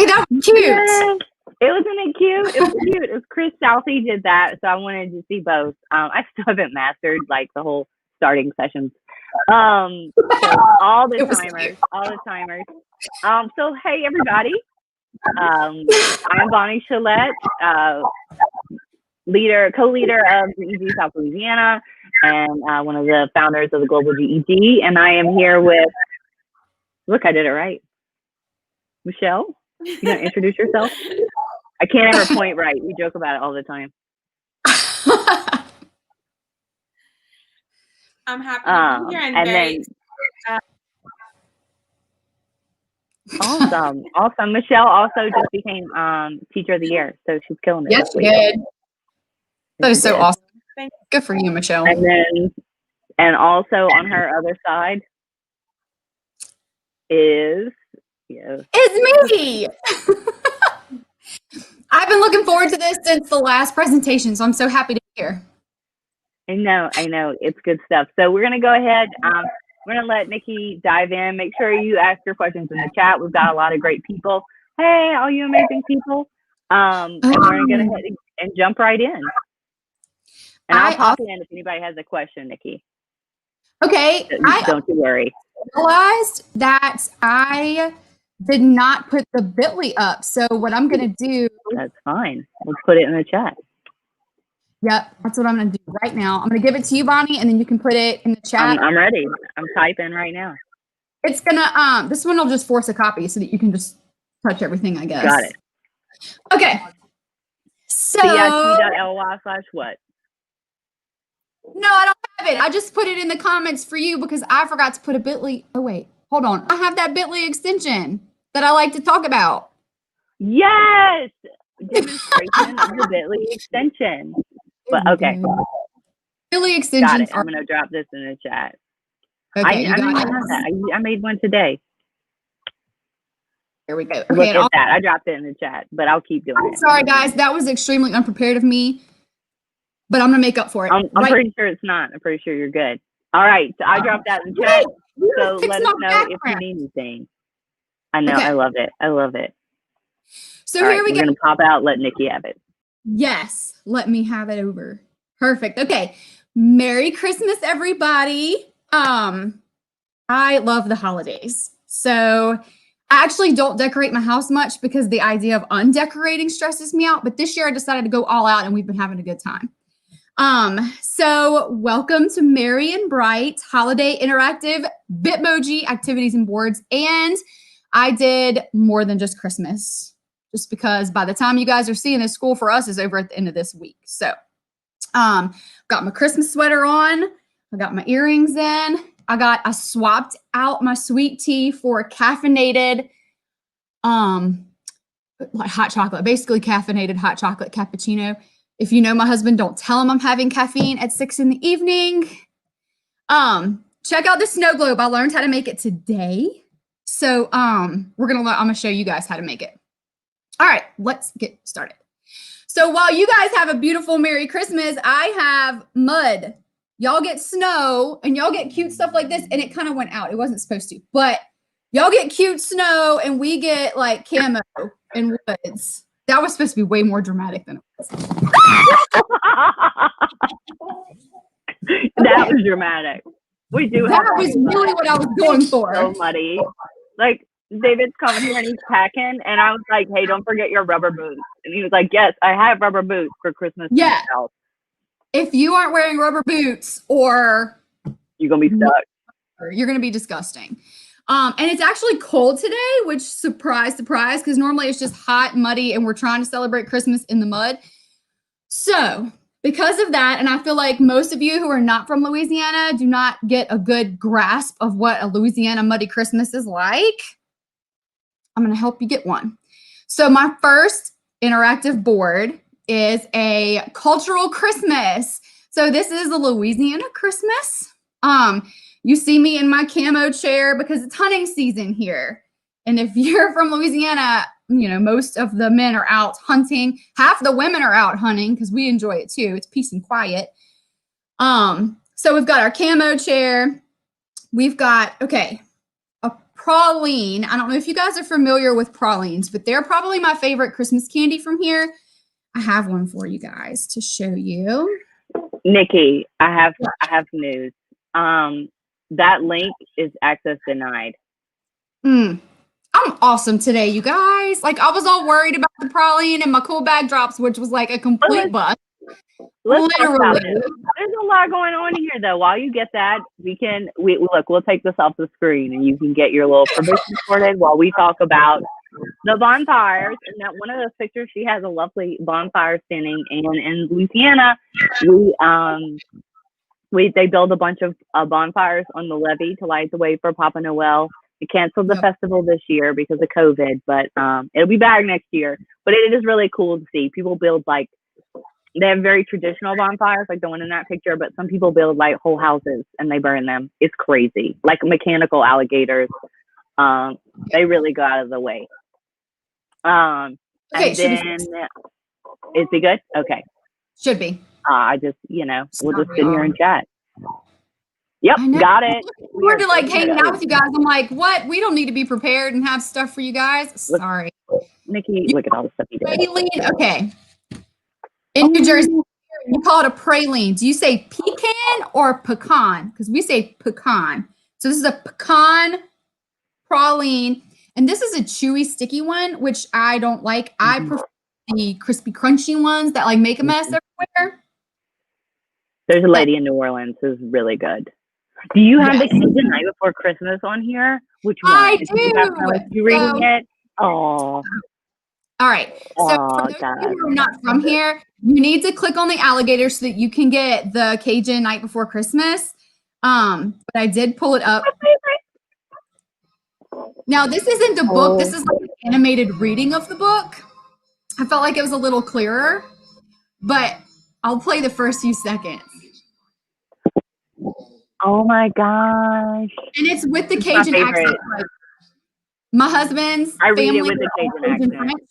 Okay, that was cute. Yeah. It wasn't it cute? It was cute. It was Chris Southey did that, so I wanted to see both. I still haven't mastered like the whole starting sessions. So all the timers. So hey everybody. I'm Bonnie Chalette, co-leader of GEG South Louisiana, and one of the founders of the Global GEG. And I am here with, look, I did it right. Michelle, you gonna introduce yourself? I can't ever point right. We joke about it all the time. I'm happy to be here and very. Awesome. Michelle also just became Teacher of the Year, so she's killing it. Yes, she did. That was so awesome. Good for you, Michelle. And also on her other side is it's me. I've been looking forward to this since the last presentation, so I'm so happy to be here. I know. It's good stuff. So we're going to go ahead. We're going to let Nikki dive in. Make sure you ask your questions in the chat. We've got a lot of great people. Hey, all you amazing people. And we're going to go ahead and jump right in. And I'll pop in if anybody has a question, Nikki. Okay. Don't you worry. I realized that I did not put the bit.ly up. So what I'm going to do. That's fine. Let's put it in the chat. Yep. That's what I'm going to do right now. I'm going to give it to you, Bonnie, and then you can put it in the chat. I'm ready. I'm typing right now. It's going to, this one will just force a copy so that you can just touch everything, I guess. Got it. Okay. So. bit.ly/what? No, I don't have it. I just put it in the comments for you because I forgot to put a bit.ly. Oh, wait. Hold on. I have that bit.ly extension that I like to talk about. Yes. Demonstration of the bit.ly extension. But okay. bit.ly extensions. Got it. I'm going to drop this in the chat. Okay, I made one today. There we go. Okay, look at that. I dropped it in the chat, but I'll keep doing it. Sorry, guys. That was extremely unprepared of me, but I'm going to make up for it. I'm pretty sure it's not. I'm pretty sure you're good. All right. So I dropped that in the chat. So let us know if you need anything. I know. Okay. I love it. So here we go. We're going to pop out. Let Nikki have it. Yes. Let me have it over. Perfect. Okay. Merry Christmas, everybody. I love the holidays. So I actually don't decorate my house much because the idea of undecorating stresses me out. But this year I decided to go all out and we've been having a good time. So welcome to Merry and Bright Holiday Interactive Bitmoji Activities and Boards. And I did more than just Christmas, just because by the time you guys are seeing this, school for us is over at the end of this week. So, got my Christmas sweater on. I got my earrings in. I swapped out my sweet tea for a caffeinated, like hot chocolate, basically caffeinated hot chocolate cappuccino. If you know my husband, don't tell him I'm having caffeine at 6 p.m. Check out the snow globe. I learned how to make it today. So, I'm going to show you guys how to make it. All right, let's get started. So while you guys have a beautiful Merry Christmas, I have mud. Y'all get snow and y'all get cute stuff like this. And it kind of went out. It wasn't supposed to, but y'all get cute snow and we get like camo and woods. That was supposed to be way more dramatic than it was. That was dramatic. We do that have was really what I was going for. So muddy. Like David's coming here and he's packing and I was like, hey, don't forget your rubber boots. And he was like, yes, I have rubber boots for Christmas. Yeah. If you aren't wearing rubber boots or you're going to be stuck. You're going to be disgusting. And it's actually cold today, which surprise, because normally it's just hot, muddy, and we're trying to celebrate Christmas in the mud. So because of that, and I feel like most of you who are not from Louisiana do not get a good grasp of what a Louisiana muddy Christmas is like, I'm going to help you get one. So my first interactive board is a cultural Christmas. So this is a Louisiana Christmas. You see me in my camo chair because it's hunting season here. And if you're from Louisiana, you know, most of the men are out hunting. Half the women are out hunting because we enjoy it too. It's peace and quiet. So we've got our camo chair. We've got, okay, a praline. I don't know if you guys are familiar with pralines, but they're probably my favorite Christmas candy from here. I have one for you guys to show you. Nikki, I have news. That link is access denied. I'm awesome today, you guys. Like, I was all worried about the praline and my cool bag drops, which was like a complete bust. Let's talk about it. There's a lot going on here, though. While you get that, we'll take this off the screen, and you can get your little permission sorted while we talk about the bonfires. And that one of those pictures, she has a lovely bonfire standing. And in Louisiana, they build a bunch of bonfires on the levee to light the way for Papa Noel. They canceled the festival this year because of COVID, but it'll be back next year. But it is really cool to see people build they have very traditional bonfires, like the one in that picture, but some people build like whole houses and they burn them. It's crazy. Like mechanical alligators. They really go out of the way. Okay, and then, is it good? Okay. Should be. I just, we'll just sit here and chat. Yep, got it. We're to hanging out with you guys. I'm like, what? We don't need to be prepared and have stuff for you guys. Sorry. Nikki, look at all the stuff you did. Okay. In New Jersey, you call it a praline. Do you say pecan or pecan? Because we say pecan. So this is a pecan praline. And this is a chewy, sticky one, which I don't like. I prefer the crispy, crunchy ones that make a mess everywhere. There's a lady in New Orleans who's really good. Do you have the Cajun Night Before Christmas on here? Which one? I do. You reading it? Oh. All right. So for those of you who are not from here, you need to click on the alligator so that you can get the Cajun Night Before Christmas. But I did pull it up. Now, this isn't the book. This is an animated reading of the book. I felt like it was a little clearer, but I'll play the first few seconds. Oh my gosh. And it's with the Cajun accent. My husband's family, read it with the Cajun accent. French.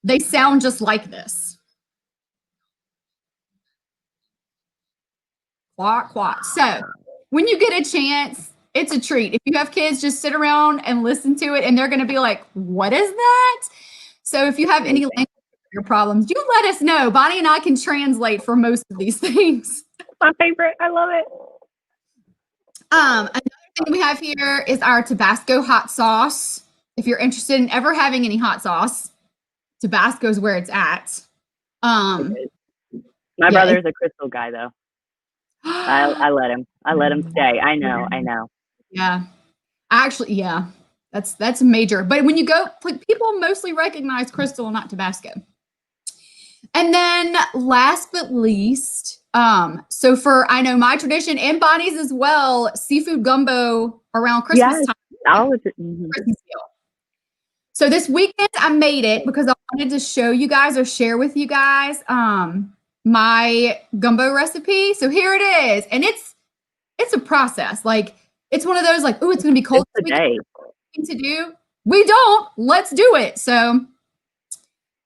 They sound just like this. Quack, quack. So when you get a chance, it's a treat. If you have kids, just sit around and listen to it, and they're going to be like, what is that? So if you have any language problems, you let us know. Bonnie and I can translate for most of these things. My favorite. I love it. Another thing we have here is our Tabasco hot sauce. If you're interested in ever having any hot sauce, Tabasco is where it's at. My brother's a Crystal guy, though. I let him. I let him stay. I know. Yeah. Actually, yeah. That's major. But when you go, people mostly recognize Crystal, not Tabasco. And then last but least, so for, I know my tradition and Bonnie's as well, seafood gumbo around Christmas time. Christmas meal. So this weekend I made it because I wanted to show you guys or share with you guys my gumbo recipe. So here it is. And it's a process. It's one of those oh, it's going to be cold today to do. We don't. Let's do it. So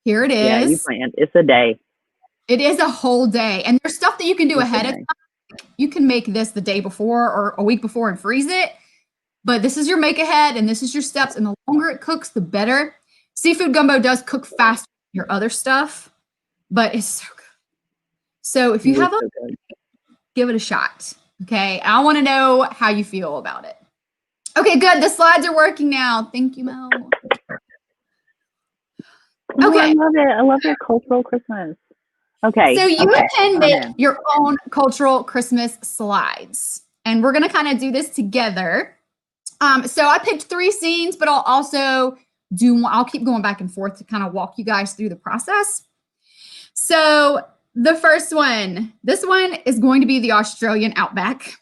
here it is. Yeah, you planned. It's a day. It is a whole day. And there's stuff that you can do ahead of time. You can make this the day before or a week before and freeze it. But this is your make ahead and this is your steps. And the longer it cooks, the better. Seafood gumbo does cook faster than your other stuff, but it's so good. So if you have give it a shot. Okay. I want to know how you feel about it. Okay, good. The slides are working now. Thank you, Mel. Okay. I love it. I love your cultural Christmas. Okay. So you can make your own cultural Christmas slides. And we're going to kind of do this together. So I picked 3 scenes, but I'll keep going back and forth to kind of walk you guys through the process. So the first one, this one is going to be the Australian outback.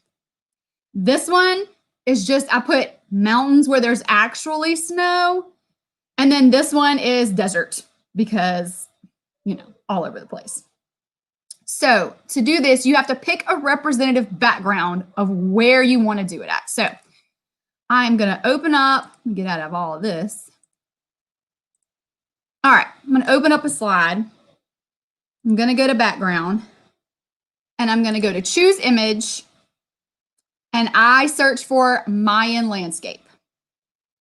This one is I put mountains where there's actually snow. And then this one is desert because, all over the place. So to do this, you have to pick a representative background of where you want to do it at. So I'm going to open up, get out of all of this. All right, I'm going to open up a slide. I'm going to go to background and I'm going to go to choose image and I search for Mayan landscape.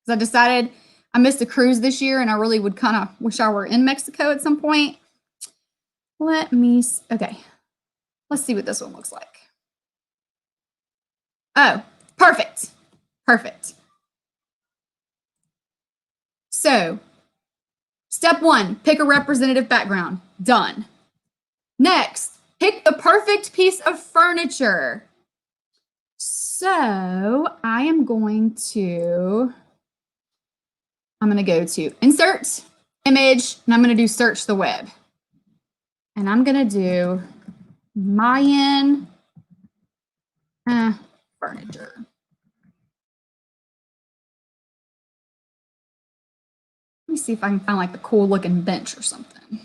because I decided I missed a cruise this year and I really would kind of wish I were in Mexico at some point. Okay, let's see what this one looks like. Oh, perfect. Perfect. So, step 1, pick a representative background. Done. Next, pick the perfect piece of furniture. So, I'm going to go to Insert, Image, and I'm going to do Search the Web. And I'm going to do Mayan furniture. Let me see if I can find like the cool looking bench or something.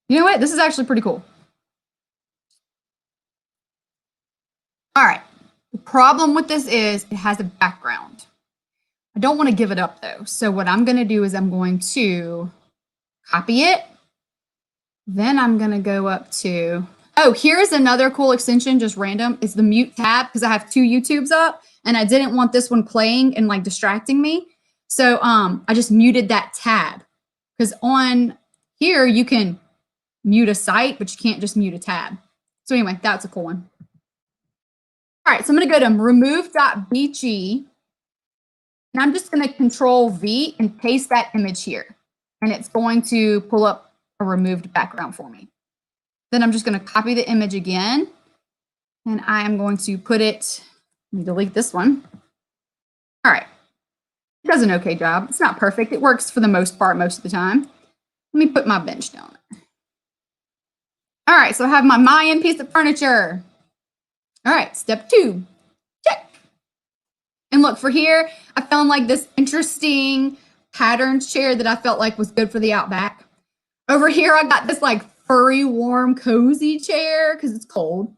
You know what? This is actually pretty cool. All right. The problem with this is it has a background. I don't want to give it up though. So what I'm going to do is I'm going to copy it. Then I'm going to go up to, oh, here's another cool extension, just random. It's the mute tab because I have 2 YouTubes up and I didn't want this one playing and like distracting me. So I just muted that tab because on here you can mute a site, but you can't just mute a tab. So anyway, that's a cool one. All right, so I'm going to go to remove.bg and I'm just going to Control V and paste that image here. And it's going to pull up a removed background for me. Then I'm just going to copy the image again and I am going to put it, let me delete this one. All right. It does an okay job. It's not perfect. It works for the most part most of the time. Let me put my bench down there. All right, so I have my Mayan piece of furniture. All right, step 2, check. And look, for here, I found like this interesting patterned chair that I felt like was good for the outback. Over here, I got this like furry, warm, cozy chair because it's cold.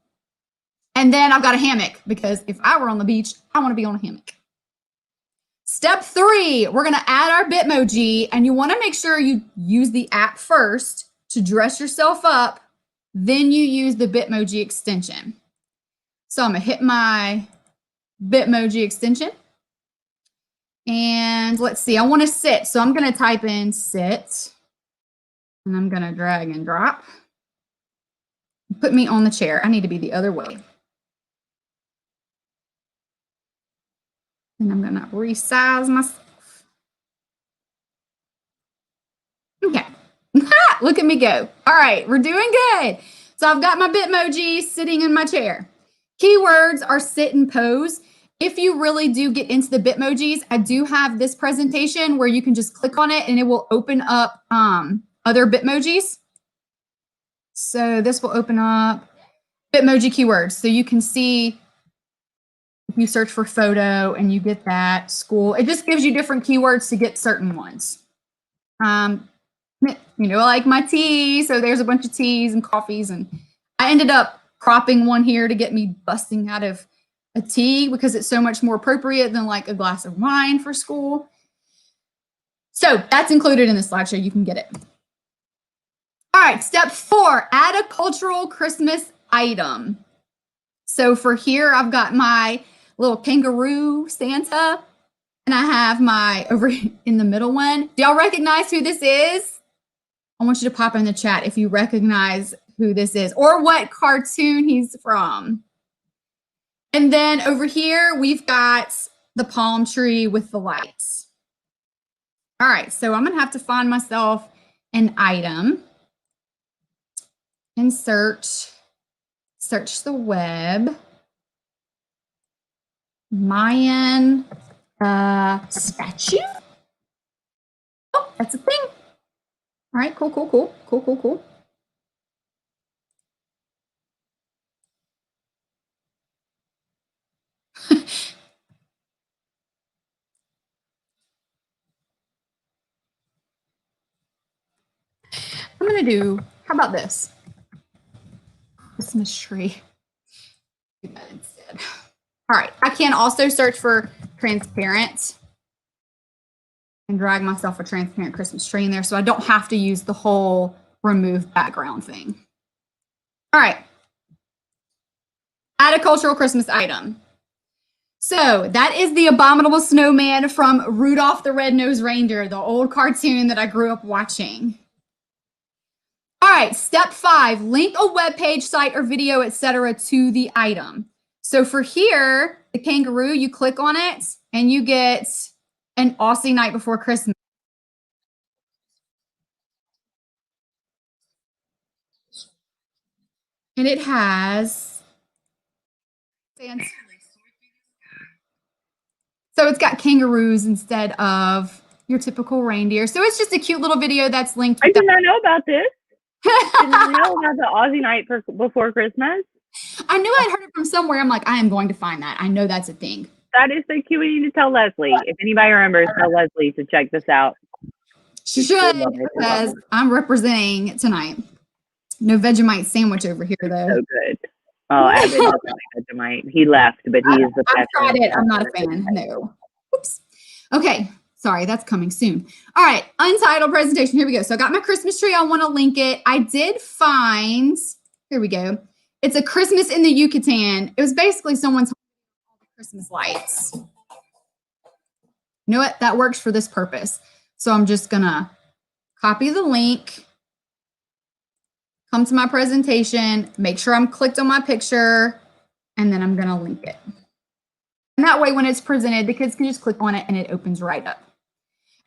And then I've got a hammock because if I were on the beach, I want to be on a hammock. Step 3, we're going to add our Bitmoji, and you want to make sure you use the app first to dress yourself up. Then you use the Bitmoji extension. So I'm going to hit my Bitmoji extension. And let's see, I want to sit. So I'm going to type in sit. And I'm going to drag and drop. Put me on the chair. I need to be the other way. And I'm going to resize myself. Okay. Look at me go. All right, we're doing good. So I've got my Bitmoji sitting in my chair. Keywords are sit and pose. If you really do get into the Bitmojis, I do have this presentation where you can just click on it and it will open up other Bitmojis. So this will open up Bitmoji keywords. So you can see if you search for photo and you get that, school, it just gives you different keywords to get certain ones. You know, like my tea. So there's a bunch of teas and coffees. And I ended up cropping one here to get me busting out of a tea because it's so much more appropriate than like a glass of wine for school. So that's included in the slideshow. You can get it. All right, step 4, add a cultural Christmas item. So for here, I've got my little kangaroo Santa, and I have my over in the middle one. Do y'all recognize who this is? I want you to pop in the chat if you recognize who this is or what cartoon he's from. And then over here, we've got the palm tree with the lights. All right, so I'm going to have to find myself an item and search the web. Mayan statue. Oh, that's a thing. All right, cool. I'm going to do, how about this? Christmas tree. Do that instead. All right, I can also search for transparent and drag myself a transparent Christmas tree in there so I don't have to use the whole remove background thing. All right. Add a cultural Christmas item. So that is the abominable snowman from Rudolph the Red-Nosed Reindeer, the old cartoon that I grew up watching. All right, step 5, link a web page, site, or video, etc. to the item. So for here, the kangaroo, you click on it and you get an Aussie Night Before Christmas. And it has so it's got kangaroos instead of your typical reindeer. So it's just a cute little video that's linked. I did not know about this. Did not know about the Aussie Night Before Christmas. I knew I'd heard it from somewhere. I'm like, I am going to find that. I know that's a thing. That is so cute. We need to tell Leslie. If anybody remembers, tell Leslie to check this out. She should, because I'm representing tonight. No Vegemite sandwich over here, though. So good. Oh, Abby doesn't like Vegemite. He left, but he is the best. I've tried it. I'm not a fan. No. Oops. Okay. Sorry, that's coming soon. All right. Untitled presentation. Here we go. So I got my Christmas tree. I want to link it. I did find, here we go. It's a Christmas in the Yucatan. It was basically someone's Christmas lights. You know what? That works for this purpose. So I'm just going to copy the link, come to my presentation, make sure I'm clicked on my picture, and then I'm going to link it. And that way when it's presented, the kids can just click on it and it opens right up.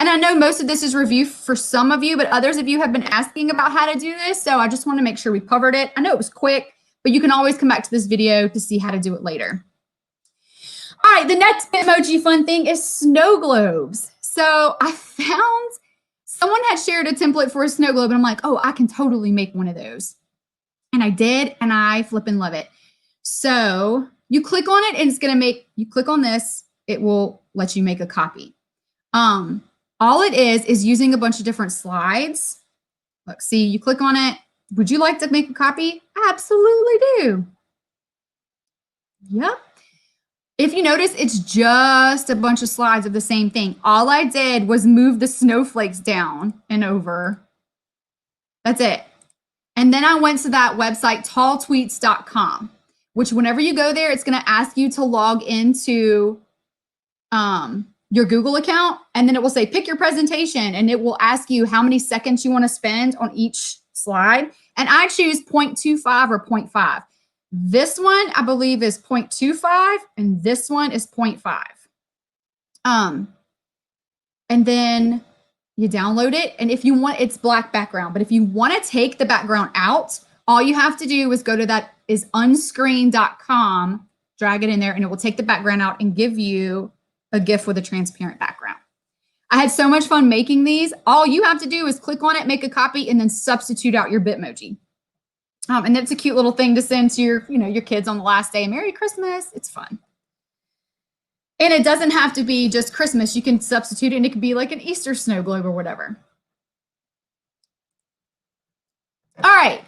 And I know most of this is review for some of you, but others of you have been asking about how to do this. So I just want to make sure we covered it. I know it was quick, but you can always come back to this video to see how to do it later. All right, the next Bitmoji fun thing is snow globes. So I found someone had shared a template for a snow globe, and I'm like, oh, I can totally make one of those. And I did, and I flippin' love it. So you click on it, and it's gonna make, you click on this, it will let you make a copy. All it is using a bunch of different slides. Look, see, you click on it. Would you like to make a copy? I absolutely do. Yep. If you notice, it's just a bunch of slides of the same thing. All I did was move the snowflakes down and over. That's it. And then I went to that website, talltweets.com, which whenever you go there, it's going to ask you to log into your Google account. And then it will say, pick your presentation. And it will ask you how many seconds you want to spend on each slide. And I choose 0.25 or 0.5. This one, I believe, is 0.25, and this one is 0.5. And then you download it, and if you want, it's black background, but if you want to take the background out, all you have to do is go to that is unscreen.com, drag it in there, and it will take the background out and give you a GIF with a transparent background. I had so much fun making these. All you have to do is click on it, make a copy, and then substitute out your Bitmoji. And it's a cute little thing to send to your, your kids on the last day. Merry Christmas. It's fun. And it doesn't have to be just Christmas. You can substitute it, and it could be like an Easter snow globe or whatever. All right.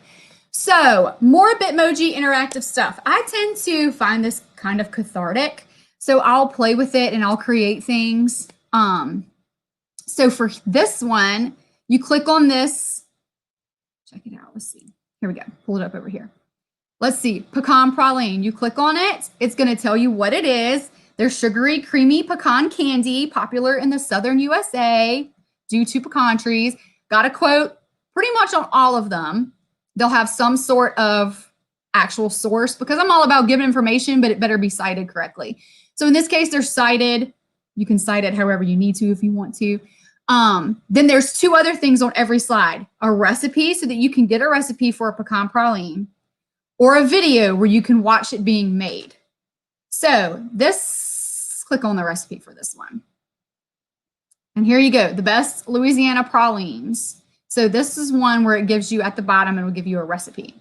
So more Bitmoji interactive stuff. I tend to find this kind of cathartic. So I'll play with it and I'll create things. So for this one, you click on this. Check it out. Let's see. Here we go. Pull it up over here. Let's see. Pecan praline. You click on it. It's going to tell you what it is. They're sugary, creamy pecan candy, popular in the southern USA due to pecan trees. Got a quote pretty much on all of them. They'll have some sort of actual source because I'm all about giving information, but it better be cited correctly. So in this case, they're cited. You can cite it however you need to if you want to. Then there's two other things on every slide. A recipe so that you can get a recipe for a pecan praline, or a video where you can watch it being made. So click on the recipe for this one. And here you go, the best Louisiana pralines. So this is one where it gives you at the bottom, it will give you a recipe.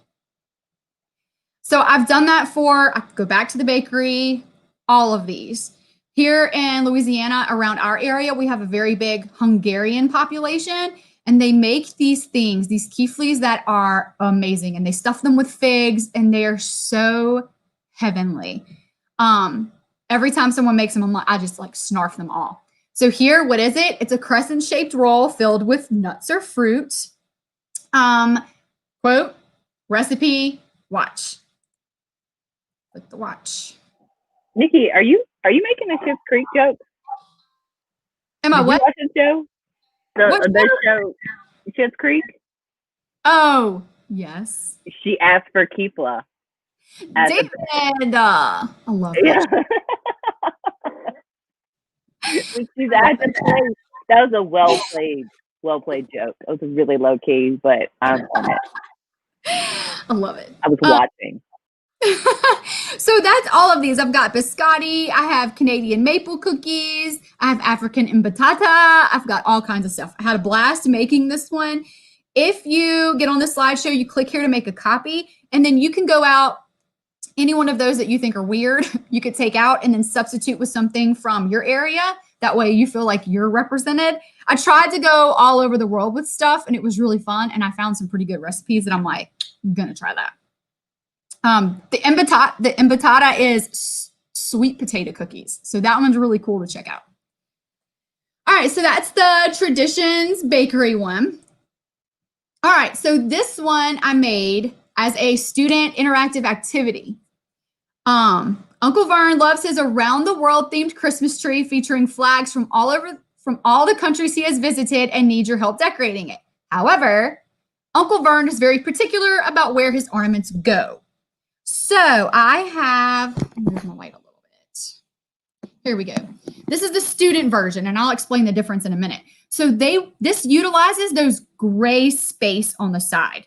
So I've done that I could go back to the bakery, all of these. Here in Louisiana, around our area, we have a very big Hungarian population, and they make these things, these kiflis that are amazing, and they stuff them with figs, and they are so heavenly. Every time someone makes them, I just like snarf them all. So here, what is it? It's a crescent-shaped roll filled with nuts or fruit. Quote, recipe, watch. Click the watch. Nikki, are you Are you making a Schitt's Creek joke? Am I Did what? you watch the show? The show, Schitt's Creek? Oh, yes. She asked for Keefla. David, I love that. She's at the place. That was a well played joke. It was really low key, but I'm on it. I love it. I was watching. So that's all of these. I've got biscotti. I have Canadian maple cookies. I have African imbatata. I've got all kinds of stuff. I had a blast making this one. If you get on the slideshow, you click here to make a copy, and then you can go out any one of those that you think are weird, you could take out and then substitute with something from your area. That way you feel like you're represented. I tried to go all over the world with stuff and it was really fun. And I found some pretty good recipes that I'm like, I'm going to try that. The imbatata is sweet potato cookies. So that one's really cool to check out. All right. So that's the Traditions Bakery one. All right. So this one I made as a student interactive activity. Uncle Vern loves his around the world themed Christmas tree featuring flags from all the countries he has visited and needs your help decorating it. However, Uncle Vern is very particular about where his ornaments go. So I have, move my light a little bit. Here we go. This is the student version, and I'll explain the difference in a minute. So this utilizes those gray space on the side.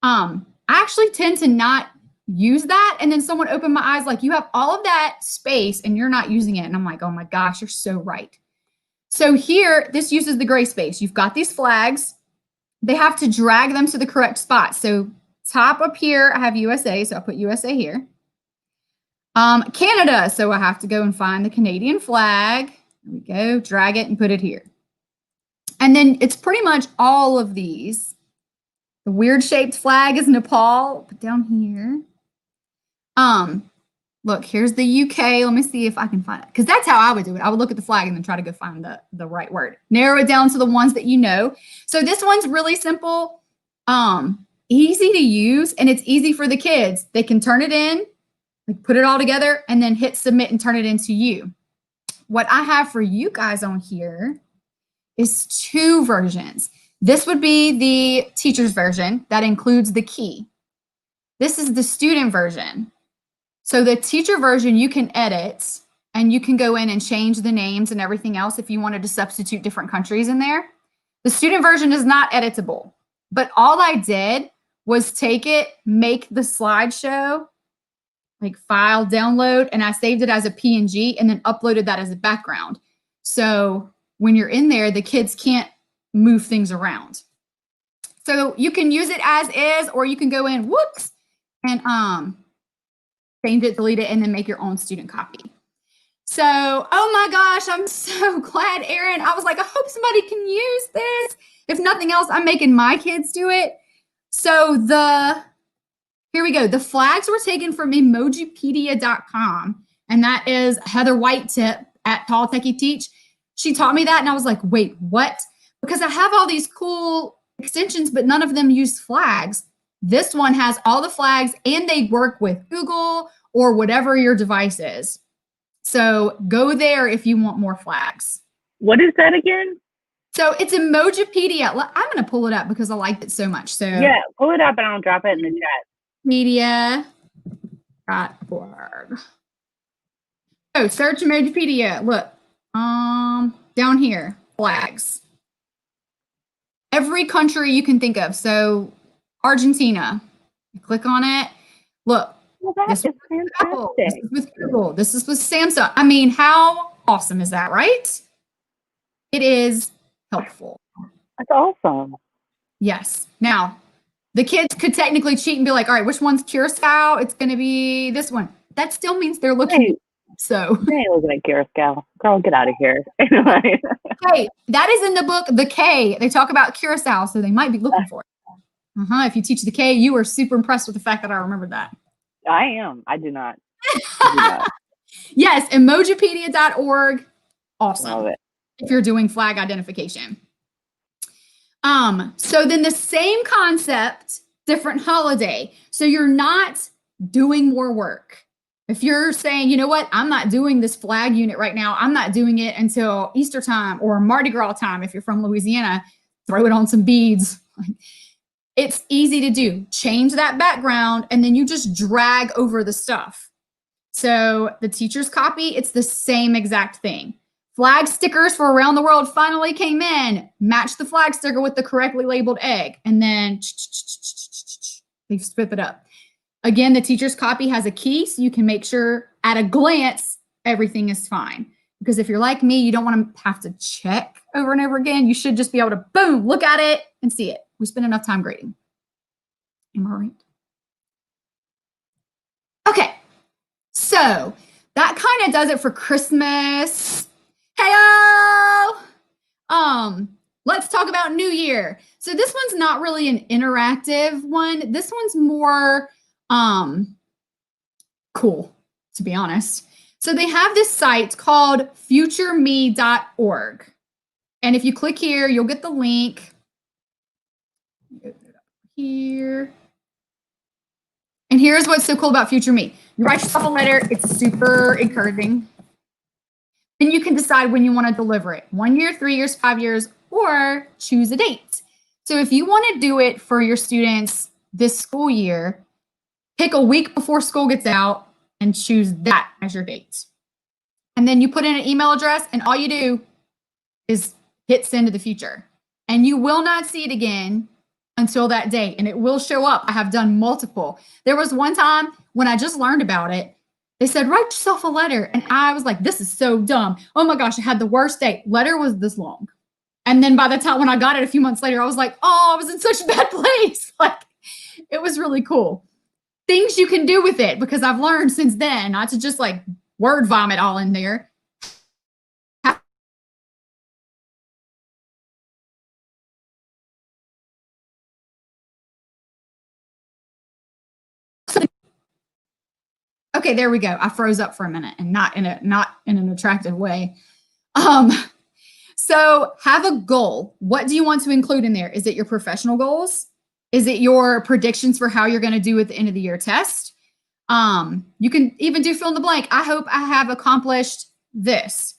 I actually tend to not use that. And then someone opened my eyes like, you have all of that space and you're not using it. And I'm like, oh my gosh, you're so right. So here, this uses the gray space. You've got these flags. They have to drag them to the correct spot. So top up here, I have USA. So I'll put USA here. Canada. So I have to go and find the Canadian flag. There we go. Drag it and put it here. And then it's pretty much all of these. The weird shaped flag is Nepal. Put down here. Look, here's the UK. Let me see if I can find it. Because that's how I would do it. I would look at the flag and then try to go find the right word. Narrow it down to the ones that you know. So this one's really simple, easy to use, and it's easy for the kids. They can turn it in, like put it all together, and then hit submit and turn it into you. What I have for you guys on here is two versions. This would be the teacher's version that includes the key. This is the student version. So the teacher version, you can edit and you can go in and change the names and everything else if you wanted to substitute different countries in there. The student version is not editable, but all I did was take it, make the slideshow, like file, download, and I saved it as a PNG and then uploaded that as a background. So when you're in there, the kids can't move things around. So you can use it as is, or you can go in, whoops, and change it, delete it, and then make your own student copy. So, oh my gosh, I'm so glad, Erin. I was like, I hope somebody can use this. If nothing else, I'm making my kids do it. So here we go. The flags were taken from emojipedia.com, and that is Heather White tip at Tall Techie Teach. She taught me that, and I was like, wait, what? Because I have all these cool extensions, but none of them use flags. This one has all the flags, and they work with Google or whatever your device is. So go there if you want more flags. What is that again? So it's Emojipedia. I'm going to pull it up because I liked it so much. So yeah, pull it up and I'll drop it in the chat. Media.org. Oh, search Emojipedia. Look, down here, flags. Every country you can think of. So Argentina, you click on it. Look, well, this is fantastic. This is with Google. This is with Samsung. I mean, how awesome is that, right? It is helpful. That's awesome. Yes. Now, the kids could technically cheat and be like, all right, which one's Curacao? It's going to be this one. That still means they're looking. Hey, so. They ain't looking at Curacao. Girl, get out of here. Hey, that is in the book, The K. They talk about Curacao, so they might be looking for it. If you teach the K, you are super impressed with the fact that I remembered that. I am. I do not. Yes, emojipedia.org. Awesome. Love it. If you're doing flag identification. So then the same concept, different holiday. So you're not doing more work. If you're saying, you know what, I'm not doing this flag unit right now, I'm not doing it until Easter time or Mardi Gras time, if you're from Louisiana, throw it on some beads. It's easy to do. Change that background, and then you just drag over the stuff. So the teacher's copy, it's the same exact thing. Flag stickers for around the world finally came in. Match the flag sticker with the correctly labeled egg, and then they flip it up. Again, the teacher's copy has a key, so you can make sure at a glance everything is fine. Because if you're like me, you don't want to have to check over and over again. You should just be able to, boom, look at it and see it. We spend enough time grading. Am I right? Okay, so that kind of does it for Christmas. Heyo! Let's talk about New Year. So this one's not really an interactive one. This one's more cool, to be honest. So they have this site called futureme.org. And if you click here, you'll get the link. Here. And here's what's so cool about Future Me. You write yourself a letter. It's super encouraging. Then you can decide when you want to deliver it. 1 year, 3 years, 5 years, or choose a date. So if you want to do it for your students this school year, pick a week before school gets out and choose that as your date. And then you put in an email address, and all you do is hit send to the future. And you will not see it again until that date, and it will show up. I have done multiple. There was one time when I just learned about it, they said, write yourself a letter. And I was like, this is so dumb. Oh my gosh, I had the worst date. Letter was this long. And then by the time when I got it a few months later, I was like, oh, I was in such a bad place. Like, it was really cool. Things you can do with it, because I've learned since then not to just like word vomit all in there. Okay, there we go. I froze up for a minute, and not in an attractive way. So have a goal. What do you want to include in there? Is it your professional goals? Is it your predictions for how you're going to do at the end of the year test? You can even do fill in the blank. I hope I have accomplished this.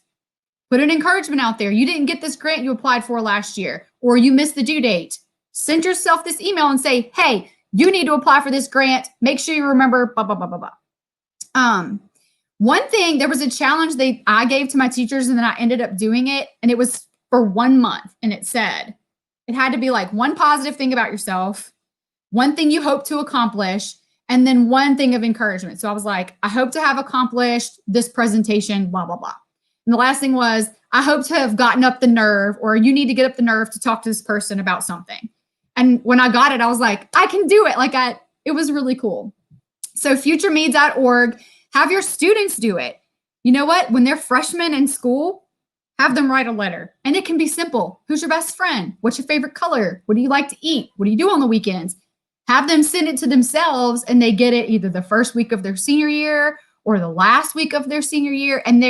Put an encouragement out there. You didn't get this grant you applied for last year, or you missed the due date. Send yourself this email and say, hey, you need to apply for this grant. Make sure you remember blah, blah, blah, blah, blah. One thing, there was a challenge I gave to my teachers, and then I ended up doing it, and it was for 1 month. And it said, it had to be like one positive thing about yourself, one thing you hope to accomplish, and then one thing of encouragement. So I was like, I hope to have accomplished this presentation, blah, blah, blah. And the last thing was, I hope to have gotten up the nerve, or you need to get up the nerve to talk to this person about something. And when I got it, I was like, I can do it. It was really cool. So futureme.org, have your students do it. You know what? When they're freshmen in school, have them write a letter. And it can be simple. Who's your best friend? What's your favorite color? What do you like to eat? What do you do on the weekends? Have them send it to themselves, and they get it either the first week of their senior year or the last week of their senior year. And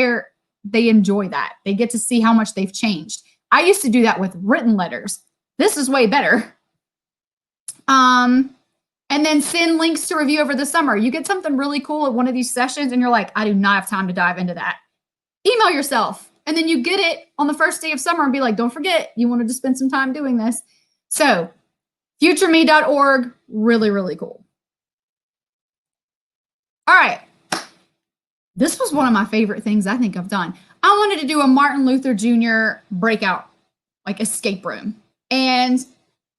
they enjoy that. They get to see how much they've changed. I used to do that with written letters. This is way better. And then send links to review over the summer. You get something really cool at one of these sessions, and you're like, I do not have time to dive into that. Email yourself, and then you get it on the first day of summer and be like, don't forget, you wanted to spend some time doing this. So futureme.org, really, really cool. All right. This was one of my favorite things I think I've done. I wanted to do a Martin Luther Jr. breakout, like escape room. And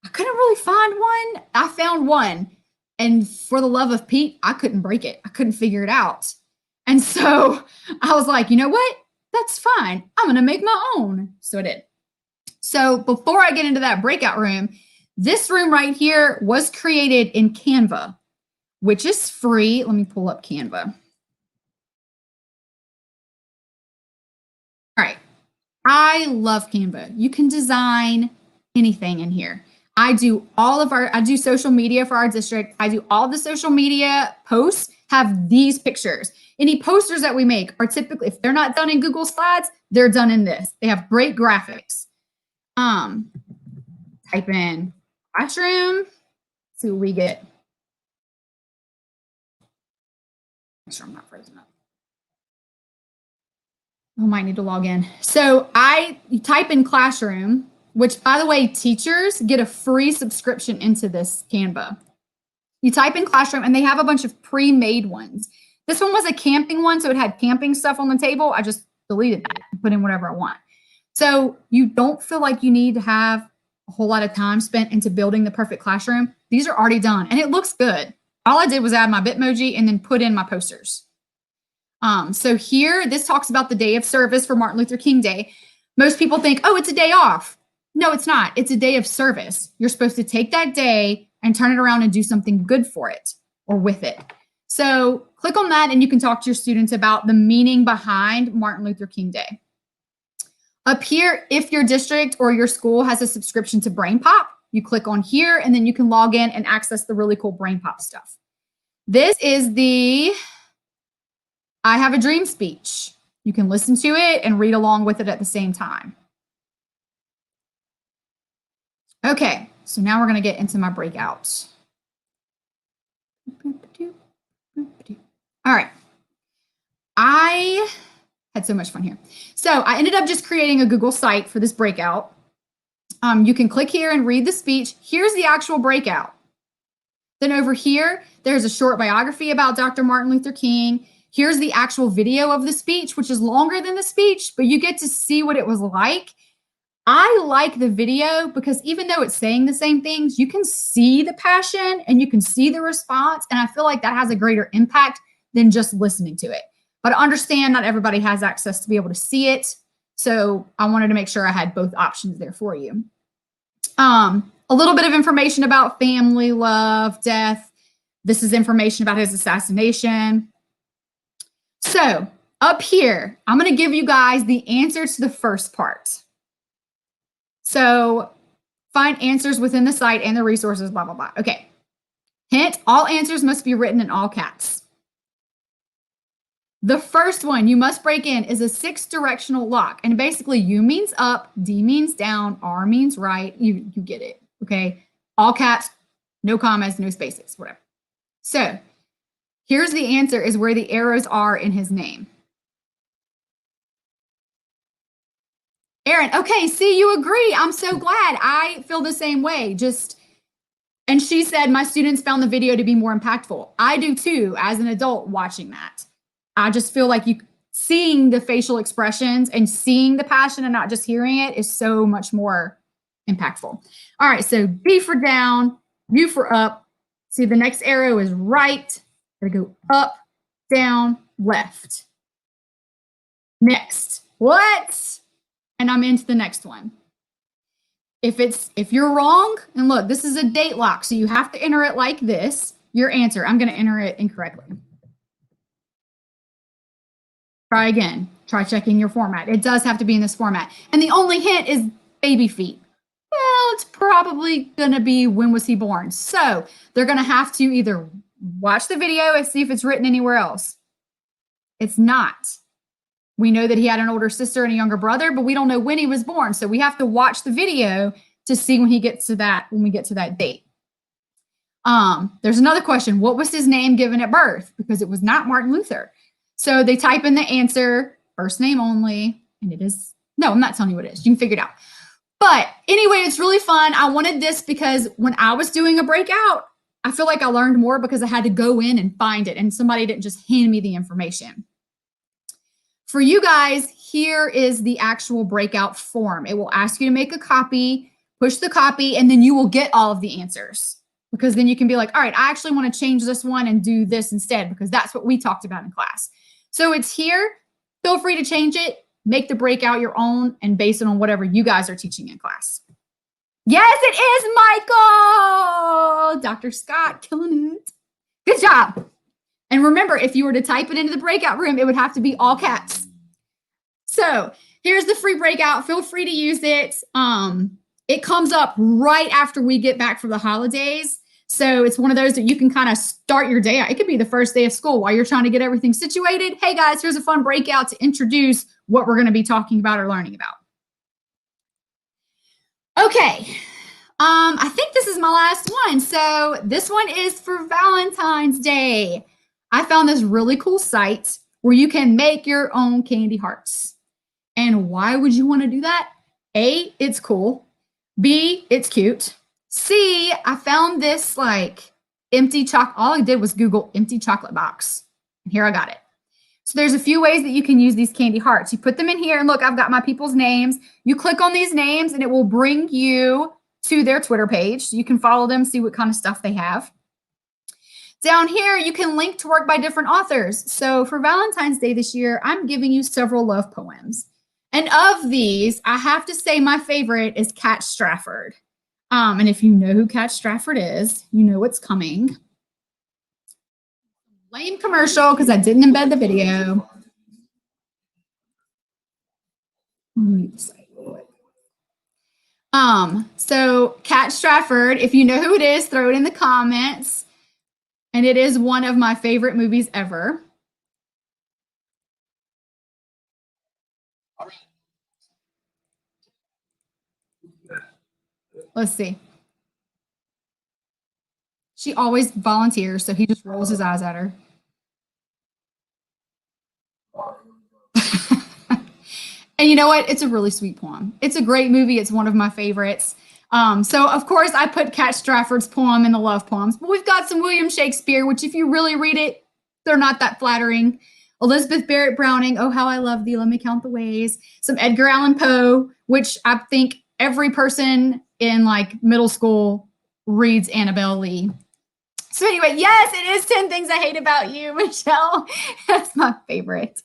I couldn't really find one. I found one. And for the love of Pete, I couldn't break it. I couldn't figure it out. And so I was like, you know what? That's fine. I'm going to make my own. So I did. So before I get into that breakout room, this room right here was created in Canva, which is free. Let me pull up Canva. All right. I love Canva. You can design anything in here. I do social media for our district. I do all the social media posts have these pictures. Any posters that we make are typically, if they're not done in Google Slides, they're done in this. They have great graphics. Type in classroom, see what we get. Make sure I'm not frozen up. I might need to log in. So you type in Classroom, which, by the way, teachers get a free subscription into this Canva. You type in Classroom, and they have a bunch of pre-made ones. This one was a camping one, so it had camping stuff on the table. I just deleted that and put in whatever I want. So you don't feel like you need to have a whole lot of time spent into building the perfect classroom. These are already done, and it looks good. All I did was add my Bitmoji and then put in my posters. So here, this talks about the day of service for Martin Luther King Day. Most people think, oh, it's a day off. No, it's not. It's a day of service. You're supposed to take that day and turn it around and do something good for it or with it. So click on that and you can talk to your students about the meaning behind Martin Luther King Day. Up here, if your district or your school has a subscription to BrainPop, you click on here and then you can log in and access the really cool BrainPop stuff. This is the I Have a Dream speech. You can listen to it and read along with it at the same time. Okay, so now we're going to get into my breakouts. All right. I had so much fun here. So I ended up just creating a Google site for this breakout. You can click here and read the speech. Here's the actual breakout. Then over here, there's a short biography about Dr. Martin Luther King. Here's the actual video of the speech, which is longer than the speech, but you get to see what it was like. I like the video because even though it's saying the same things, you can see the passion and you can see the response. And I feel like that has a greater impact than just listening to it. But I understand not everybody has access to be able to see it. So I wanted to make sure I had both options there for you. A little bit of information about family, love, death. This is information about his assassination. So up here, I'm going to give you guys the answer to the first part. So find answers within the site and the resources, blah, blah, blah. Okay. Hint, all answers must be written in all caps. The first one you must break in is a 6-directional lock. And basically U means up, D means down, R means right. You get it. Okay. All caps, no commas, no spaces, whatever. So here's the answer is where the arrows are in his name. Erin, okay, see, you agree. I'm so glad. I feel the same way. And she said, my students found the video to be more impactful. I do too, as an adult watching that. I just feel like seeing the facial expressions and seeing the passion and not just hearing it is so much more impactful. All right, so B for down, U for up. See, the next arrow is right. Gotta go up, down, left. Next, what? And I'm into the next one. If you're wrong, and look, this is a date lock, so you have to enter it like this, your answer. I'm going to enter it incorrectly. Try again. Try checking your format. It does have to be in this format. And the only hint is baby feet. Well, it's probably going to be when was he born. So they're going to have to either watch the video and see if it's written anywhere else. It's not. We know that he had an older sister and a younger brother, but we don't know when he was born. So we have to watch the video to see when we get to that date. There's another question. What was his name given at birth? Because it was not Martin Luther. So they type in the answer, first name only, and it is, no, I'm not telling you what it is. You can figure it out. But anyway, it's really fun. I wanted this because when I was doing a breakout, I feel like I learned more because I had to go in and find it and somebody didn't just hand me the information. For you guys, here is the actual breakout form. It will ask you to make a copy, push the copy, and then you will get all of the answers. Because then you can be like, all right, I actually want to change this one and do this instead because that's what we talked about in class. So it's here. Feel free to change it, make the breakout your own, and base it on whatever you guys are teaching in class. Yes, it is, Michael! Dr. Scott, killing it. Good job. And remember, if you were to type it into the breakout room, it would have to be all caps. So here's the free breakout. Feel free to use it. It comes up right after we get back from the holidays. So it's one of those that you can kind of start your day out. It could be the first day of school while you're trying to get everything situated. Hey guys, here's a fun breakout to introduce what we're going to be talking about or learning about. Okay. I think this is my last one. So this one is for Valentine's Day. I found this really cool site where you can make your own candy hearts. And why would you want to do that? A, it's cool. B, it's cute. C, I found this like empty chocolate. All I did was Google empty chocolate box. And here I got it. So there's a few ways that you can use these candy hearts. You put them in here and look, I've got my people's names. You click on these names and it will bring you to their Twitter page. So you can follow them, see what kind of stuff they have. Down here, you can link to work by different authors. So for Valentine's Day this year, I'm giving you several love poems. And of these, I have to say my favorite is Kat Strafford. And if you know who Kat Strafford is, you know what's coming. Lame commercial because I didn't embed the video. So Kat Strafford, if you know who it is, throw it in the comments. And it is one of my favorite movies ever. Let's see. She always volunteers, so he just rolls his eyes at her. And you know what? It's a really sweet poem. It's a great movie. It's one of my favorites. So, of course, I put Kat Strafford's poem in the love poems. But we've got some William Shakespeare, which if you really read it, they're not that flattering. Elizabeth Barrett Browning, Oh, How I Love Thee, Let Me Count the Ways. Some Edgar Allan Poe, which I think every person in like middle school reads Annabelle Lee. So anyway, yes, it is 10 Things I Hate About You, Michelle. That's my favorite.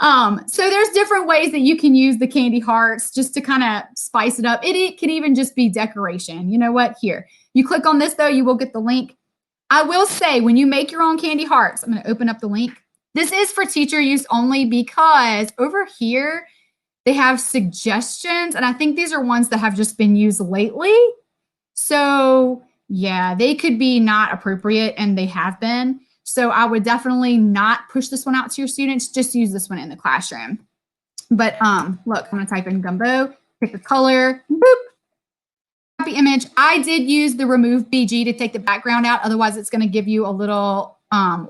So there's different ways that you can use the candy hearts just to kind of spice it up. It can even just be decoration. You know what? Here, you click on this though, you will get the link. I will say when you make your own candy hearts, I'm going to open up the link. This is for teacher use only because over here they have suggestions. And I think these are ones that have just been used lately. So yeah, they could be not appropriate and they have been. So I would definitely not push this one out to your students. Just use this one in the classroom. But look, I'm going to type in gumbo, pick a color, boop, copy image. I did use the remove BG to take the background out. Otherwise, it's going to give you a little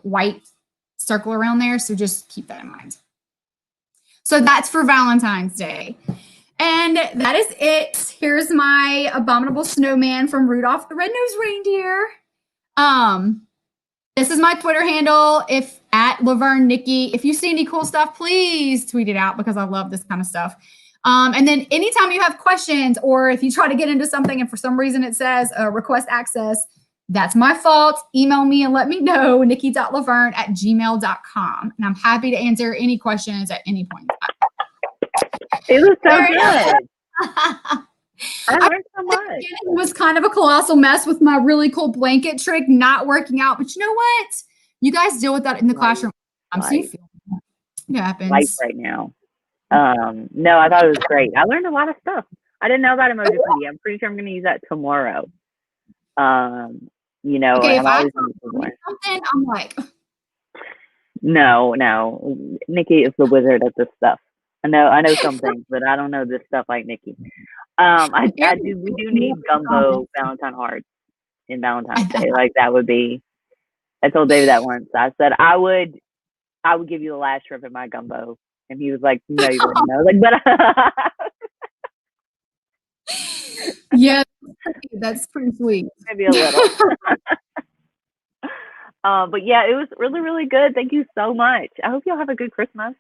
white circle around there. So just keep that in mind. So that's for Valentine's Day. And that is it. Here's my abominable snowman from Rudolph the Red-Nosed Reindeer. This is my Twitter handle. If at Laverne Nikki, if you see any cool stuff, please tweet it out because I love this kind of stuff. And then anytime you have questions or if you try to get into something and for some reason it says request access, that's my fault. Email me and let me know, nikki.laverne@gmail.com. And I'm happy to answer any questions at any point in time. It was so good. I learned so much. It was kind of a colossal mess with my really cool blanket trick not working out. But you know what? You guys deal with that in the classroom. So you feel it happens. Life right now. No, I thought it was great. I learned a lot of stuff. I didn't know about Emoji. I'm pretty sure I'm going to use that tomorrow. You know, okay, if I something, I'm like, no. Nikki is the wizard at this stuff. I know some things, but I don't know this stuff like Nikki. We do need gumbo Valentine hearts in Valentine's Day. Like that would be. I told David that once. I said I would give you the last trip in my gumbo, and he was like, "No, you wouldn't." I was like, "But." Yeah, that's pretty sweet. Maybe a little. But yeah, it was really, really good. Thank you so much. I hope y'all have a good Christmas.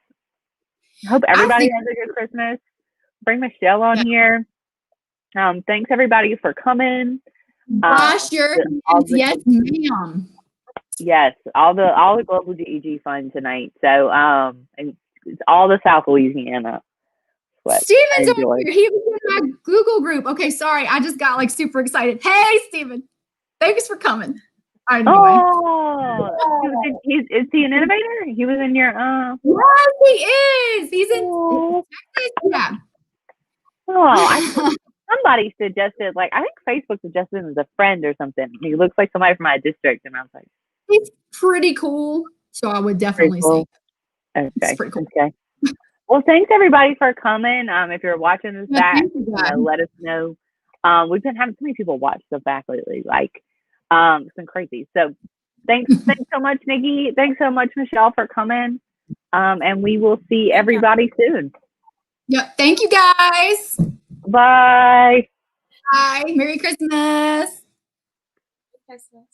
I hope everybody has a good Christmas. Bring Michelle on here. Thanks everybody for coming. Gosh, yes, ma'am. Yes, all the global GEG fun tonight. So and it's all the South Louisiana. Steven's over here. He was in my Google group. Okay, sorry, I just got like super excited. Hey, Steven, thanks for coming. Anyway. Oh, is he an innovator? He was in your Yes, he is. He's in Texas. Yeah. Oh, somebody suggested, like, I think Facebook suggested him as a friend or something. He looks like somebody from my district, and I was like, it's pretty cool. So I would definitely say that. Okay. It's pretty cool. Okay. Well, thanks everybody for coming. If you're watching this back, let us know. We've been having so many people watch stuff back lately. Like, it's been crazy. So Thanks so much, Nikki. Thanks so much, Michelle, for coming. And we will see everybody soon. Yep. Thank you, guys. Bye. Bye. Merry Christmas. Christmas.